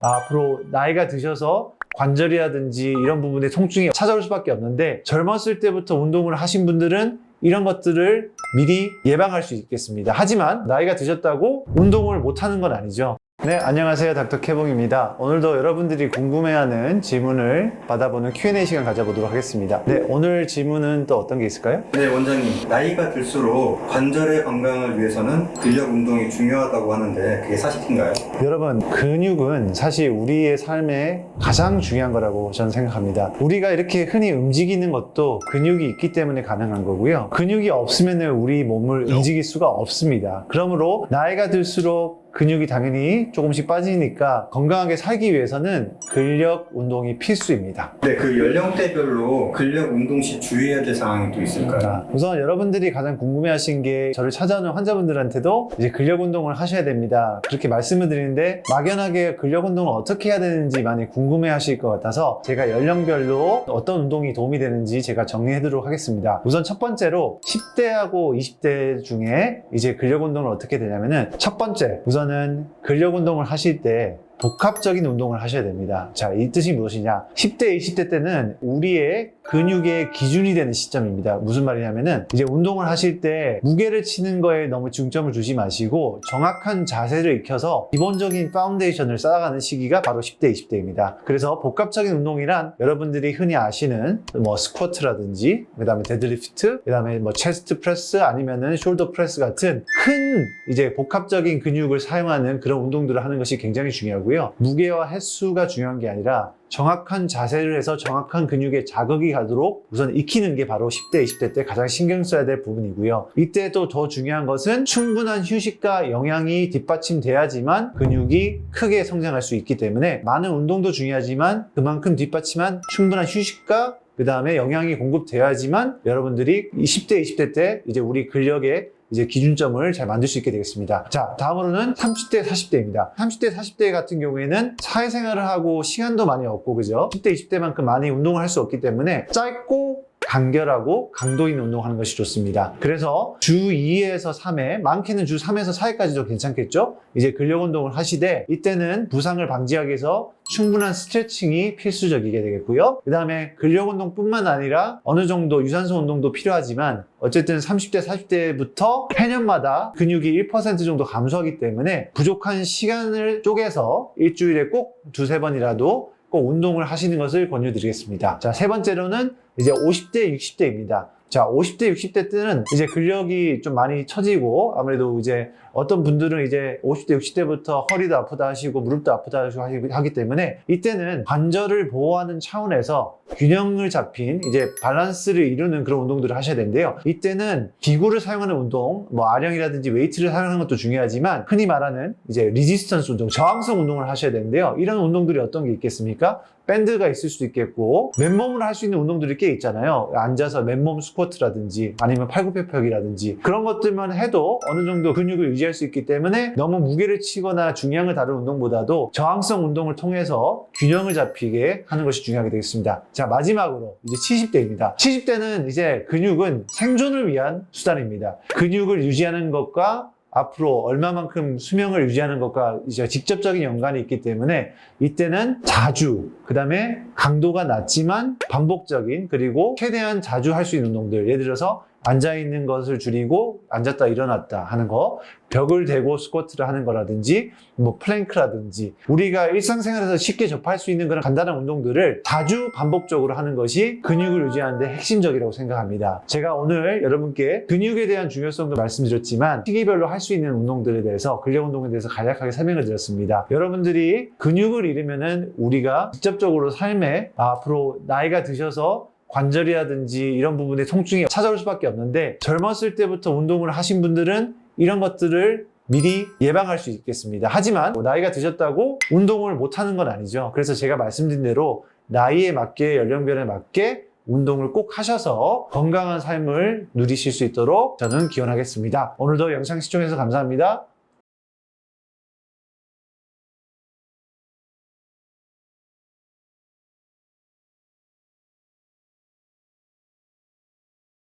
앞으로 나이가 드셔서 관절이라든지 이런 부분에 통증이 찾아올 수밖에 없는데, 젊었을 때부터 운동을 하신 분들은 이런 것들을 미리 예방할 수 있겠습니다. 하지만 나이가 드셨다고 운동을 못하는 건 아니죠. 네, 안녕하세요. 닥터 케봉입니다. 오늘도 여러분들이 궁금해하는 질문을 받아보는 Q&A 시간 가져보도록 하겠습니다. 네, 오늘 질문은 또 어떤 게 있을까요? 네, 원장님. 나이가 들수록 관절의 건강을 위해서는 근력 운동이 중요하다고 하는데 그게 사실인가요? 여러분, 근육은 사실 우리의 삶에 가장 중요한 거라고 저는 생각합니다. 우리가 이렇게 흔히 움직이는 것도 근육이 있기 때문에 가능한 거고요. 근육이 없으면 우리 몸을 움직일 수가 없습니다. 그러므로 나이가 들수록 근육이 당연히 조금씩 빠지니까 건강하게 살기 위해서는 근력 운동이 필수입니다. 네, 그 연령대별로 근력 운동 시 주의해야 될 사항이 또 있을까요? 우선 여러분들이 가장 궁금해하신 게, 저를 찾아오는 환자분들한테도 이제 근력 운동을 하셔야 됩니다, 그렇게 말씀을 드리는데, 막연하게 근력 운동을 어떻게 해야 되는지 많이 궁금해하실 것 같아서 제가 연령별로 어떤 운동이 도움이 되는지 제가 정리해드리도록 하겠습니다. 우선 첫 번째로 10대하고 20대 중에 이제 근력 운동을 어떻게 되냐면은, 첫 번째, 우선은 근력 운동을 하실 때 복합적인 운동을 하셔야 됩니다. 자, 이 뜻이 무엇이냐? 10대, 20대 때는 우리의 근육의 기준이 되는 시점입니다. 무슨 말이냐면은, 이제 운동을 하실 때 무게를 치는 거에 너무 중점을 두지 마시고 정확한 자세를 익혀서 기본적인 파운데이션을 쌓아가는 시기가 바로 10대, 20대입니다. 그래서 복합적인 운동이란 여러분들이 흔히 아시는 뭐 스쿼트라든지, 그 다음에 데드리프트, 그 다음에 뭐 체스트 프레스, 아니면은 숄더 프레스 같은 큰 이제 복합적인 근육을 사용하는 그런 운동들을 하는 것이 굉장히 중요하고, 무게와 횟수가 중요한 게 아니라 정확한 자세를 해서 정확한 근육에 자극이 가도록 우선 익히는 게 바로 10대, 20대 때 가장 신경 써야 될 부분이고요. 이때 또 더 중요한 것은 충분한 휴식과 영양이 뒷받침돼야지만 근육이 크게 성장할 수 있기 때문에, 많은 운동도 중요하지만 그만큼 뒷받침한 충분한 휴식과 그 다음에 영양이 공급되어야지만 여러분들이 10대, 20대 때 이제 우리 근력의 이제 기준점을 잘 만들 수 있게 되겠습니다. 자, 다음으로는 30대, 40대입니다. 30대, 40대 같은 경우에는 사회생활을 하고 시간도 많이 없고, 그죠? 10대, 20대만큼 많이 운동을 할 수 없기 때문에 짧고 간결하고 강도 있는 운동을 하는 것이 좋습니다. 그래서 주 2에서 3회, 많게는 주 3에서 4회까지도 괜찮겠죠? 이제 근력 운동을 하시되, 이때는 부상을 방지하기 위해서 충분한 스트레칭이 필수적이게 되겠고요. 그 다음에 근력 운동뿐만 아니라 어느 정도 유산소 운동도 필요하지만, 어쨌든 30대, 40대부터 해년마다 근육이 1% 정도 감소하기 때문에 부족한 시간을 쪼개서 일주일에 꼭 두세 번이라도 꼭 운동을 하시는 것을 권유드리겠습니다. 자, 세 번째로는 이제 50대, 60대입니다. 자, 50대, 60대 때는 이제 근력이 좀 많이 처지고, 아무래도 이제 어떤 분들은 이제 50대, 60대부터 허리도 아프다 하시고 무릎도 아프다 하시고 하기 때문에, 이때는 관절을 보호하는 차원에서 균형을 잡힌 이제 밸런스를 이루는 그런 운동들을 하셔야 되는데요. 이때는 기구를 사용하는 운동, 뭐 아령이라든지 웨이트를 사용하는 것도 중요하지만, 흔히 말하는 이제 리지스턴스 운동, 저항성 운동을 하셔야 되는데요. 이런 운동들이 어떤 게 있겠습니까? 밴드가 있을 수도 있겠고, 맨몸으로 할 수 있는 운동들이 꽤 있잖아요. 앉아서 맨몸 스쿼트라든지 아니면 팔굽혀펴기라든지, 그런 것들만 해도 어느 정도 근육을 유지할 수 있기 때문에, 너무 무게를 치거나 중량을 다루는 운동보다도 저항성 운동을 통해서 균형을 잡히게 하는 것이 중요하게 되겠습니다. 자, 마지막으로 이제 70대입니다. 70대는 이제 근육은 생존을 위한 수단입니다. 근육을 유지하는 것과 앞으로 얼마만큼 수명을 유지하는 것과 이제 직접적인 연관이 있기 때문에, 이때는 자주, 그 다음에 강도가 낮지만 반복적인, 그리고 최대한 자주 할 수 있는 운동들, 예를 들어서 앉아있는 것을 줄이고 앉았다 일어났다 하는 거, 벽을 대고 스쿼트를 하는 거라든지, 뭐 플랭크라든지, 우리가 일상생활에서 쉽게 접할 수 있는 그런 간단한 운동들을 자주 반복적으로 하는 것이 근육을 유지하는 데 핵심적이라고 생각합니다. 제가 오늘 여러분께 근육에 대한 중요성도 말씀드렸지만, 시기별로 할 수 있는 운동들에 대해서, 근력 운동에 대해서 간략하게 설명을 드렸습니다. 여러분들이 근육을 잃으면은 우리가 직접적으로 삶에 앞으로 나이가 드셔서 관절이라든지 이런 부분에 통증이 찾아올 수밖에 없는데, 젊었을 때부터 운동을 하신 분들은 이런 것들을 미리 예방할 수 있겠습니다. 하지만 나이가 드셨다고 운동을 못하는 건 아니죠. 그래서 제가 말씀드린 대로 나이에 맞게, 연령별에 맞게 운동을 꼭 하셔서 건강한 삶을 누리실 수 있도록 저는 기원하겠습니다. 오늘도 영상 시청해주셔서 감사합니다.